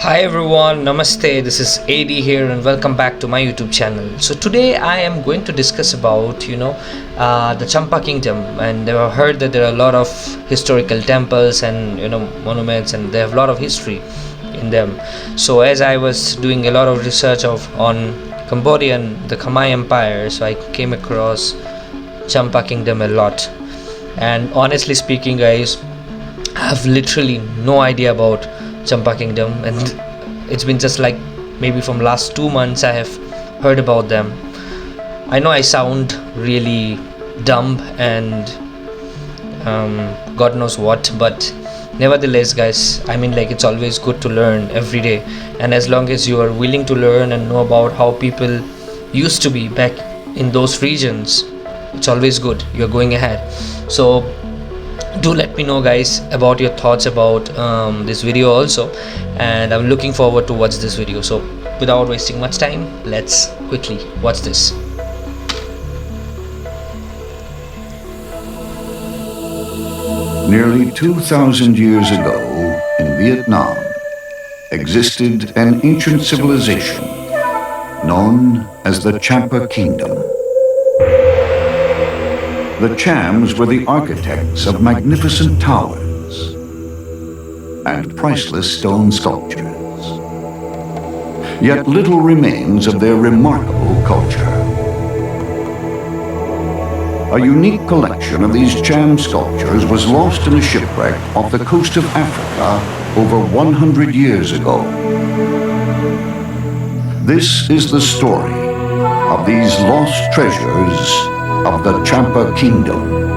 Hi everyone, Namaste. This is AD here, and welcome back to my YouTube channel. So today I am going to discuss about the Champa kingdom, and I've heard that there are a lot of historical temples and monuments, and they have a lot of history in them. So as I was doing a lot of research on Cambodia and the Khmer Empire, so I came across Champa kingdom a lot. And honestly speaking, guys, I have literally no idea about Champa kingdom, and it's been just like maybe from last 2 months I have heard about them. I know I sound really dumb and God knows what, but nevertheless, guys, I mean, like, it's always good to learn every day, and as long as you are willing to learn and know about how people used to be back in those regions, it's always good. You're going ahead. So do let me know, guys, about your thoughts about this video also, and I'm looking forward to watch this video. So without wasting much time, let's quickly watch this. Nearly 2,000 years ago in Vietnam existed an ancient civilization known as the Champa Kingdom. The Chams were the architects of magnificent towers and priceless stone sculptures. Yet little remains of their remarkable culture. A unique collection of these Cham sculptures was lost in a shipwreck off the coast of Africa over 100 years ago. This is the story of these lost treasures of the Champa Kingdom.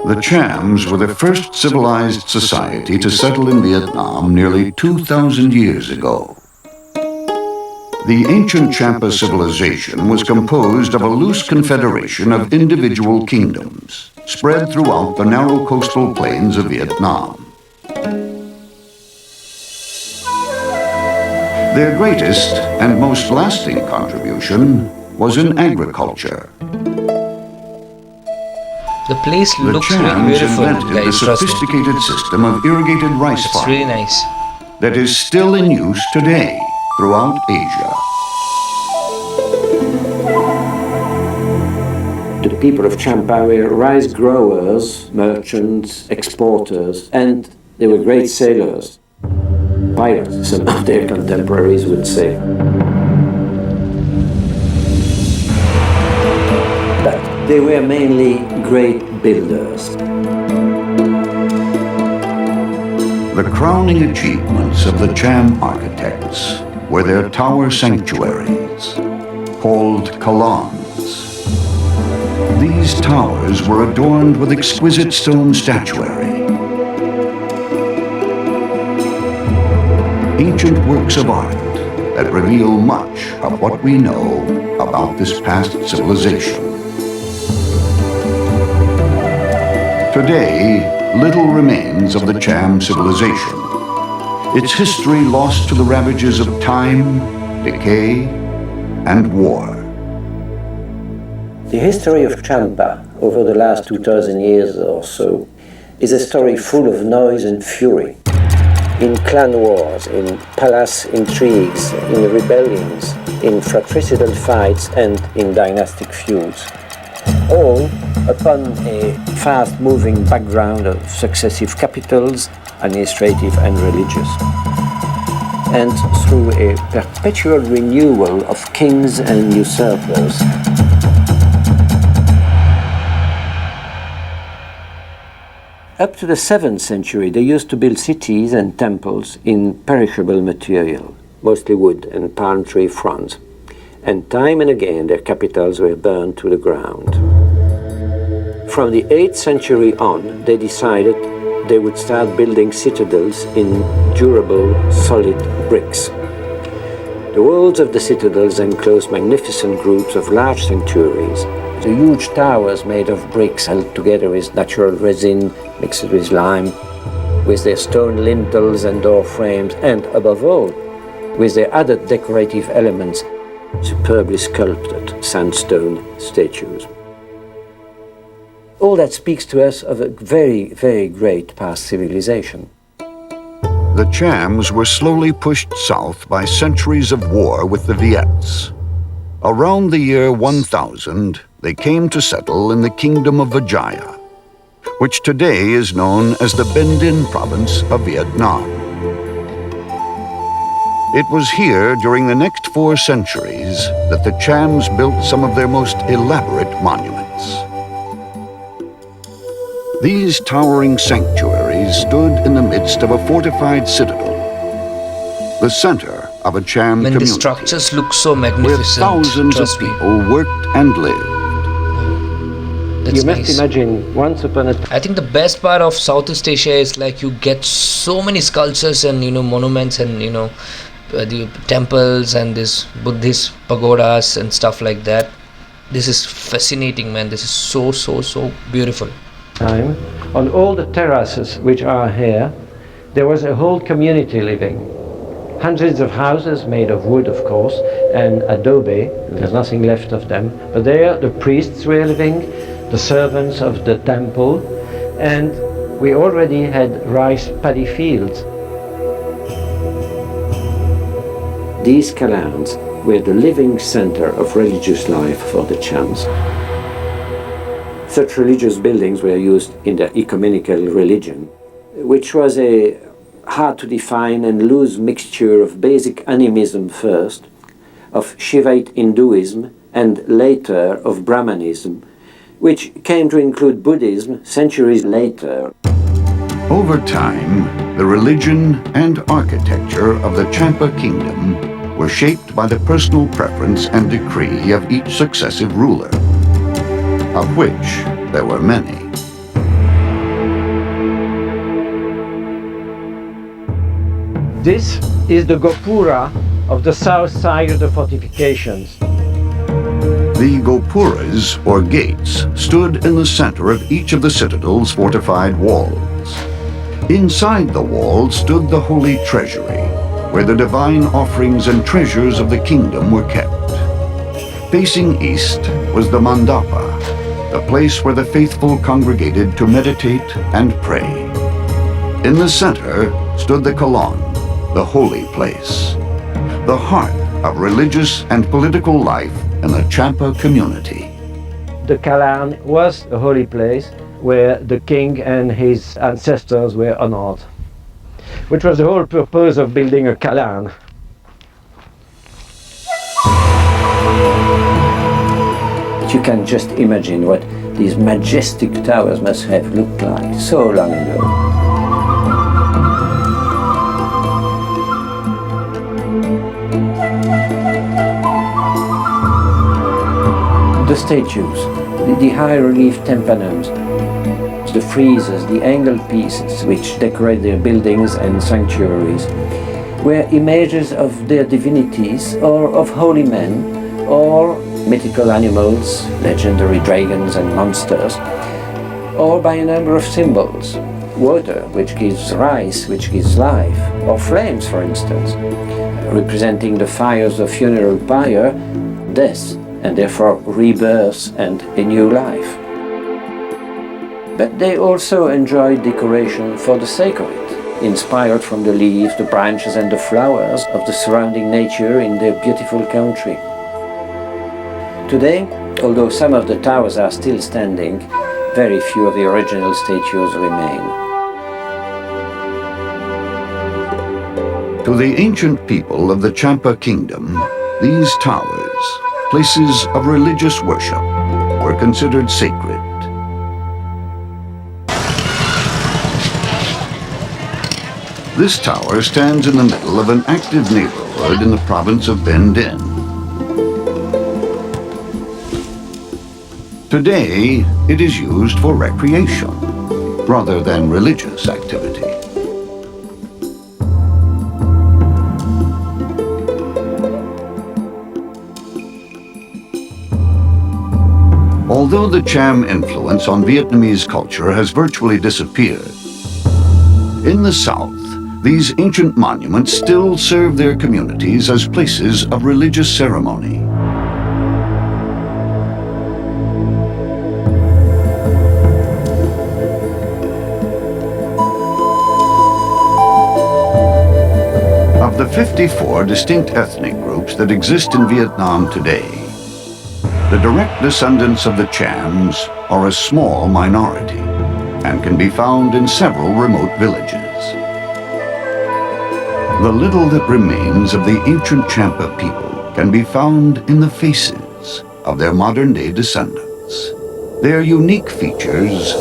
The Chams were the first civilized society to settle in Vietnam nearly 2,000 years ago. The ancient Champa civilization was composed of a loose confederation of individual kingdoms spread throughout the narrow coastal plains of Vietnam. Their greatest and most lasting contribution was in agriculture. The place looks really Chams beautiful, invented guys. the sophisticated system of irrigated rice It's farming really nice. that is still in use today throughout Asia. The people of Champa were rice growers, merchants, exporters, and they were great sailors. Pirates, some of their contemporaries would say. But they were mainly great builders. The crowning achievements of the Cham architects were their tower sanctuaries, called kalans. These towers were adorned with exquisite stone statuary, ancient works of art that reveal much of what we know about this past civilization. Today, little remains of the Cham civilization, its history lost to the ravages of time, decay, and war. The history of Champa over the last 2,000 years or so is a story full of noise and fury. In clan wars, in palace intrigues, in rebellions, in fratricidal fights, and in dynastic feuds. All upon a fast-moving background of successive capitals, administrative and religious, and through a perpetual renewal of kings and usurpers. Up to the 7th century, they used to build cities and temples in perishable material, mostly wood and palm tree fronds, and time and again their capitals were burned to the ground. From the 8th century on, they decided they would start building citadels in durable, solid bricks. The walls of the citadels enclosed magnificent groups of large sanctuaries. The huge towers made of bricks held together with natural resin mixed with lime, with their stone lintels and door frames, and above all, with their added decorative elements, superbly sculpted sandstone statues. All that speaks to us of a very, very great past civilization. The Chams were slowly pushed south by centuries of war with the Viets. Around the year 1000, they came to settle in the kingdom of Vijaya, which today is known as the Binh Dinh province of Vietnam. It was here during the next 4 centuries that the Chams built some of their most elaborate monuments. These towering sanctuaries stood in the midst of a fortified citadel, the center of a Cham The community, structures look so where magnificent. thousands of Trust me. people worked and lived. That's You must nice. imagine, once upon a time, I think the best part of Southeast Asia is like you get so many sculptures and monuments and the temples and this Buddhist pagodas and stuff like that. This is fascinating, man. This is so beautiful. on all the terraces which are here, there was a whole community living. Hundreds of houses made of wood, of course, and adobe. There's nothing left of them. But there the priests were living, the servants of the temple, and we already had rice paddy fields. These Kalans were the living center of religious life for the Chams. Such religious buildings were used in the ecumenical religion, which was a hard to define and loose mixture of basic animism first, of Shivite Hinduism, and later of Brahmanism, which came to include Buddhism centuries later. Over time, the religion and architecture of the Champa kingdom were shaped by the personal preference and decree of each successive ruler, of which there were many. This is the Gopura of the south side of the fortifications. The gopuras, or gates, stood in the center of each of the citadel's fortified walls. Inside the walls stood the holy treasury, where the divine offerings and treasures of the kingdom were kept. Facing east was the mandapa, the place where the faithful congregated to meditate and pray. In the center stood the kalan, the holy place, the heart of religious and political life in the Champa community. The Kalan was a holy place where the king and his ancestors were honored, which was the whole purpose of building a Kalan. You can just imagine what these majestic towers must have looked like so long ago. The statues, the high relief tympanums, the friezes, the angled pieces which decorate their buildings and sanctuaries were images of their divinities or of holy men or mythical animals, legendary dragons and monsters, or by a number of symbols. Water, which gives rice, which gives life, or flames, for instance, representing the fires of funeral pyre, death, and therefore rebirth and a new life. But they also enjoyed decoration for the sake of it, inspired from the leaves, the branches and the flowers of the surrounding nature in their beautiful country. Today, although some of the towers are still standing, very few of the original statues remain. To the ancient people of the Champa kingdom, these towers, places of religious worship, were considered sacred. This tower stands in the middle of an active neighborhood in the province of Binh Dinh. Today, it is used for recreation. rather than religious activity. Although the Cham influence on Vietnamese culture has virtually disappeared, in the South, these ancient monuments still serve their communities as places of religious ceremony. Of the 54 distinct ethnic groups that exist in Vietnam today, the direct descendants of the Chams are a small minority and can be found in several remote villages. The little that remains of the ancient Champa people can be found in the faces of their modern-day descendants. Their unique features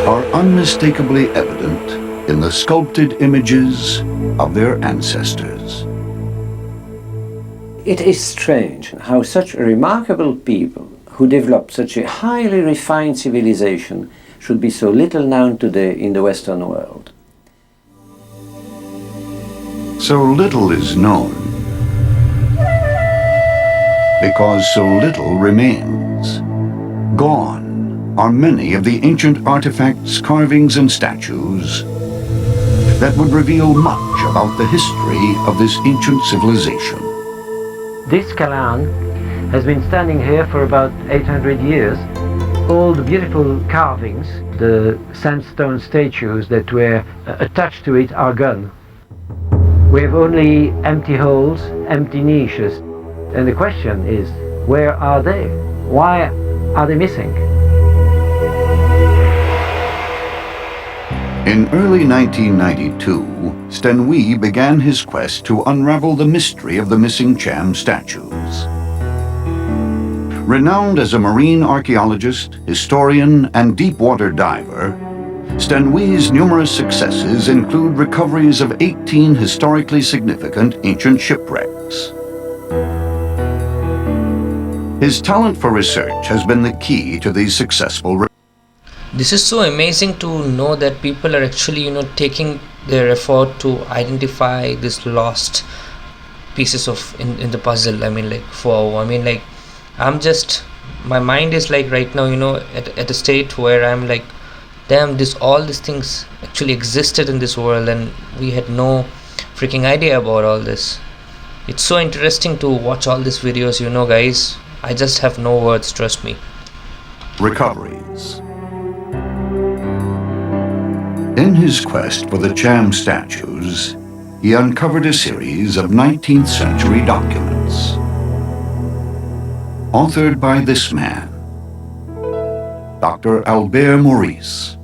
are unmistakably evident in the sculpted images of their ancestors. It is strange how such remarkable people who developed such a highly refined civilization should be so little known today in the Western world. So little is known because so little remains. Gone are many of the ancient artifacts, carvings, and statues that would reveal much about the history of this ancient civilization. This Kalan has been standing here for about 800 years. All the beautiful carvings, the sandstone statues that were attached to it are gone. We have only empty holes, empty niches. And the question is, where are they? Why are they missing? In early 1992, Sten Wee began his quest to unravel the mystery of the missing Cham statues. Renowned as a marine archaeologist, historian, and deep-water diver, Sten Wee's numerous successes include recoveries of 18 historically significant ancient shipwrecks. His talent for research has been the key to these successful. This is so amazing to know that people are actually, taking their effort to identify this lost pieces of in the puzzle. My mind is like right now, at a state where I'm like, damn, all these things actually existed in this world and we had no freaking idea about all this. It's so interesting to watch all these videos, guys. I just have no words, trust me. Recoveries. In his quest for the Cham statues, he uncovered a series of 19th century documents, authored by this man, Dr. Albert Maurice.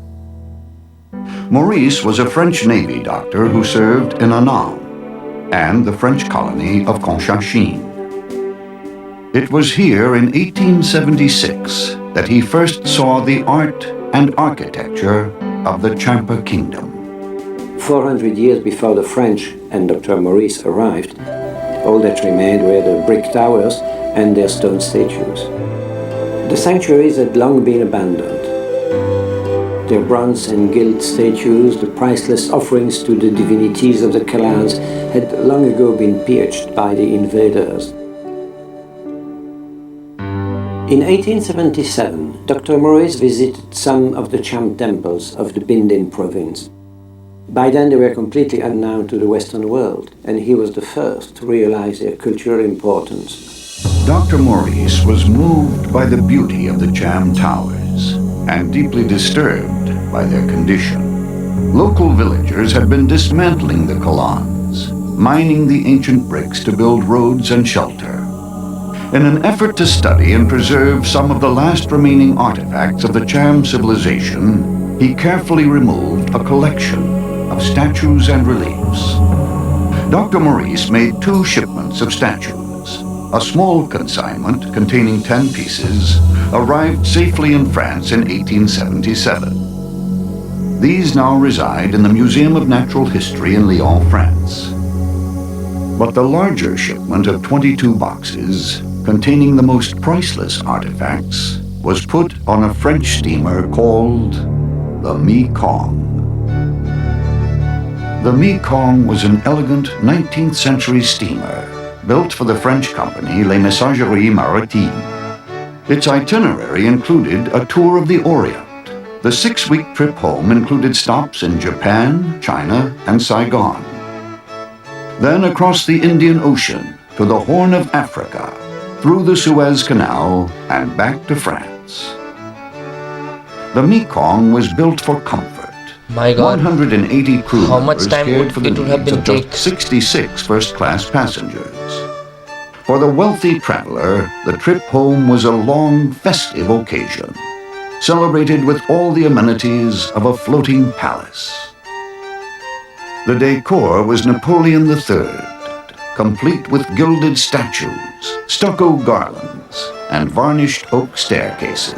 Maurice was a French Navy doctor who served in Annam and the French colony of Cochinchine. It was here in 1876 that he first saw the art and architecture of the Champa kingdom. 400 years before the French and Dr. Maurice arrived, all that remained were the brick towers and their stone statues. The sanctuaries had long been abandoned. Their bronze and gilt statues, the priceless offerings to the divinities of the Kalans, had long ago been pillaged by the invaders. In 1877, Dr. Maurice visited some of the Cham temples of the Binh Dinh province. By then they were completely unknown to the Western world, and he was the first to realize their cultural importance. Dr. Maurice was moved by the beauty of the Cham towers and deeply disturbed by their condition. Local villagers had been dismantling the Kalans, mining the ancient bricks to build roads and shelter. In an effort to study and preserve some of the last remaining artifacts of the Cham civilization, he carefully removed a collection of statues and reliefs. Dr. Maurice made 2 shipments of statues. A small consignment containing 10 pieces arrived safely in France in 1877. These now reside in the Museum of Natural History in Lyon, France. But the larger shipment of 22 boxes containing the most priceless artifacts was put on a French steamer called the Mekong. The Mekong was an elegant 19th century steamer built for the French company Les Messageries Maritimes. Its itinerary included a tour of the Orient. The 6-week trip home included stops in Japan, China, and Saigon. Then across the Indian Ocean to the Horn of Africa, through the Suez Canal, and back to France. The Mekong was built for comfort. My God, 180 crew how much members time cared would for the it would have needs been of just take? 66 first-class passengers. For the wealthy traveler, the trip home was a long, festive occasion, celebrated with all the amenities of a floating palace. The decor was Napoleon III, complete with gilded statues, stucco garlands, and varnished oak staircases.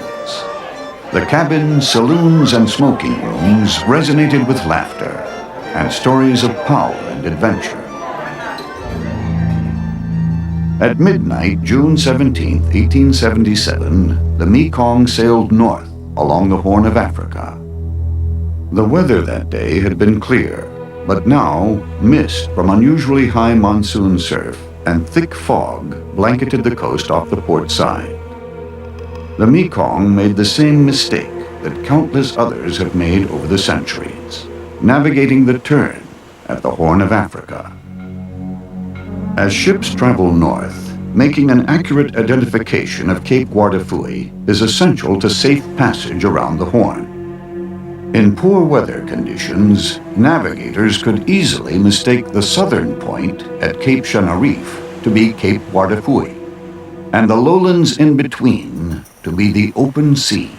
The cabins, saloons, and smoking rooms resonated with laughter and stories of power and adventure. At midnight, June 17, 1877, the Mekong sailed north along the Horn of Africa. The weather that day had been clear, but now mist from unusually high monsoon surf and thick fog blanketed the coast off the port side. The Mekong made the same mistake that countless others have made over the centuries, navigating the turn at the Horn of Africa. As ships travel north, making an accurate identification of Cape Guardafui is essential to safe passage around the Horn. In poor weather conditions, navigators could easily mistake the southern point at Cape Chenarif to be Cape Guardafui, and the lowlands in between to be the open sea.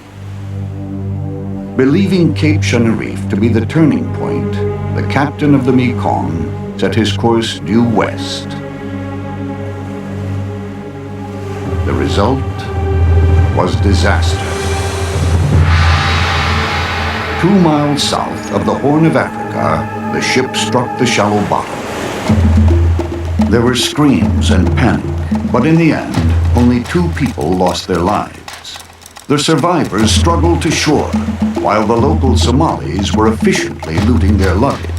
Believing Cape Chenarif to be the turning point, the captain of the Mekong set his course due west. The result was disaster. 2 miles south of the Horn of Africa, the ship struck the shallow bottom. There were screams and panic, but in the end, only 2 people lost their lives. The survivors struggled to shore, while the local Somalis were efficiently looting their luggage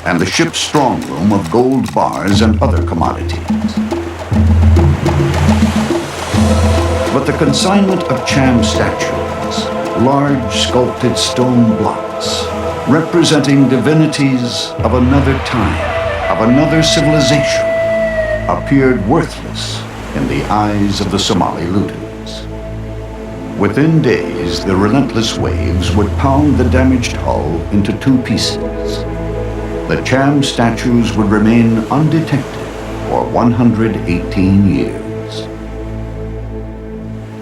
and the ship's strong room of gold bars and other commodities. But the consignment of Cham statues, large sculpted stone blocks, representing divinities of another time, of another civilization, appeared worthless in the eyes of the Somali looters. Within days, the relentless waves would pound the damaged hull into 2 pieces. The Cham statues would remain undetected for 118 years.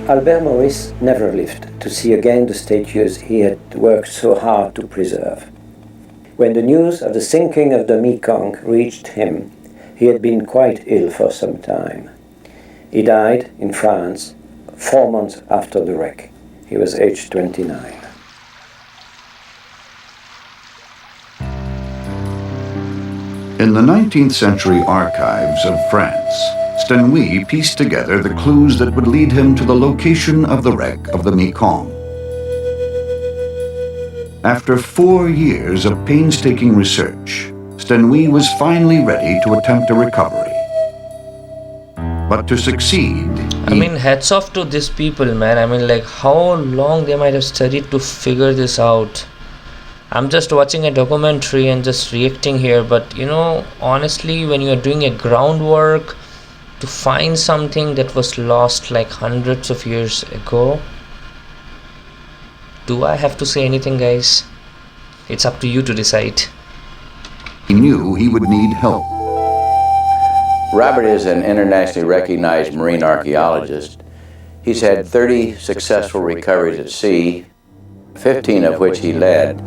Albert Maurice never lived to see again the statues he had worked so hard to preserve. When the news of the sinking of the Mekong reached him, he had been quite ill for some time. He died in France 4 months after the wreck. He was aged 29. In the 19th century archives of France, Stenui pieced together the clues that would lead him to the location of the wreck of the Mekong. After 4 years of painstaking research, Stenui was finally ready to attempt a recovery. But to succeed, I mean, hats off to these people, man. I mean, like, how long they might have studied to figure this out. I'm just watching a documentary and just reacting here, but you know, honestly, when you're doing a groundwork to find something that was lost like hundreds of years ago, do I have to say anything, guys? It's up to you to decide. he knew he would need help. Robert is an internationally recognized marine archaeologist. He's had 30 successful recoveries at sea, 15 of which he led.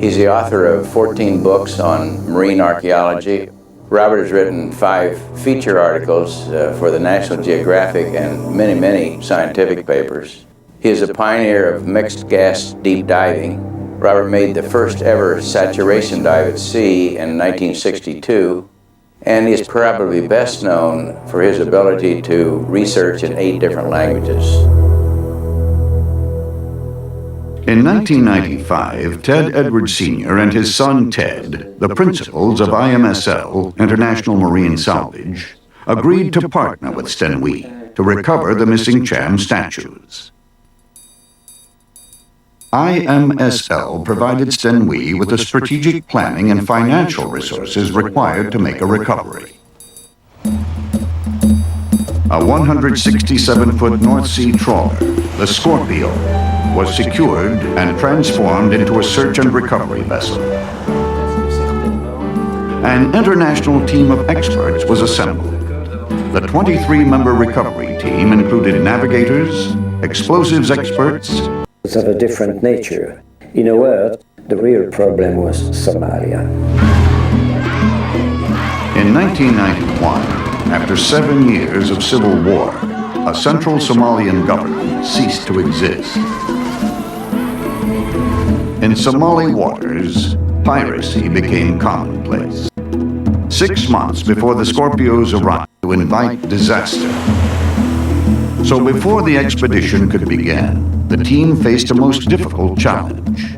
He's the author of 14 books on marine archaeology. Robert has written 5 feature articles for the National Geographic and many, many scientific papers. He is a pioneer of mixed gas deep diving. Robert made the first ever saturation dive at sea in 1962, and he is probably best known for his ability to research in 8 different languages. In 1995, Ted Edwards Sr. and his son Ted, the principals of IMSL, International Marine Salvage, agreed to partner with Stenwi to recover the missing Cham statues. IMSL provided Stenwi with the strategic planning and financial resources required to make a recovery. A 167-foot North Sea trawler, the Scorpio, was secured and transformed into a search and recovery vessel. An international team of experts was assembled. The 23-member recovery team included navigators, explosives experts. It's of a different nature. In a word, the real problem was Somalia. In 1991, after 7 years of civil war, a central Somalian government ceased to exist. In Somali waters, piracy became commonplace. 6 months before the Scorpios arrived to invite disaster. So before the expedition could begin, the team faced a most difficult challenge.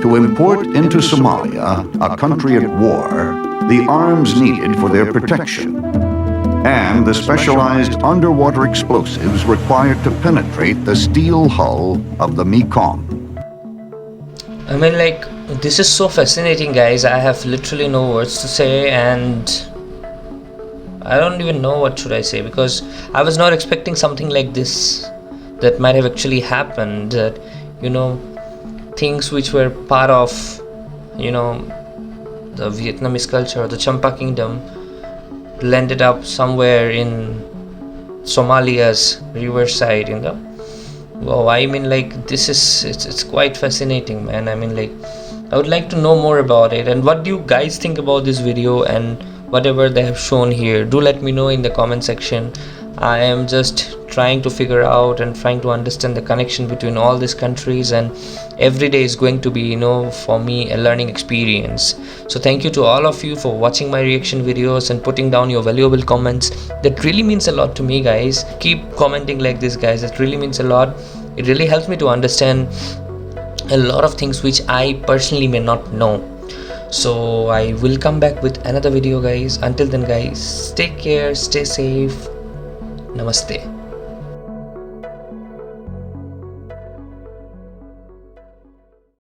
To import into Somalia, a country at war, the arms needed for their protection, and the specialized underwater explosives required to penetrate the steel hull of the Mekong. I mean, like, this is so fascinating, guys. I have literally no words to say, and I don't even know what should I say, because I was not expecting something like this that might have actually happened. That, you know, things which were part of, you know, the Vietnamese culture, the Champa kingdom, landed up somewhere in Somalia's riverside, you know. Wow, I mean, like, this is, it's quite fascinating, man. I mean, like, I would like to know more about it. And what do you guys think about this video and whatever they have shown here? Do let me know in the comment section. I am just trying to figure out and trying to understand the connection between all these countries, and every day is going to be, you know, for me a learning experience. So thank you to all of you for watching my reaction videos and putting down your valuable comments. That really means a lot to me, guys. Keep commenting like this, guys. It really means a lot. It really helps me to understand a lot of things which I personally may not know. So I will come back with another video, guys. Until then, guys, take care, stay safe. Namaste.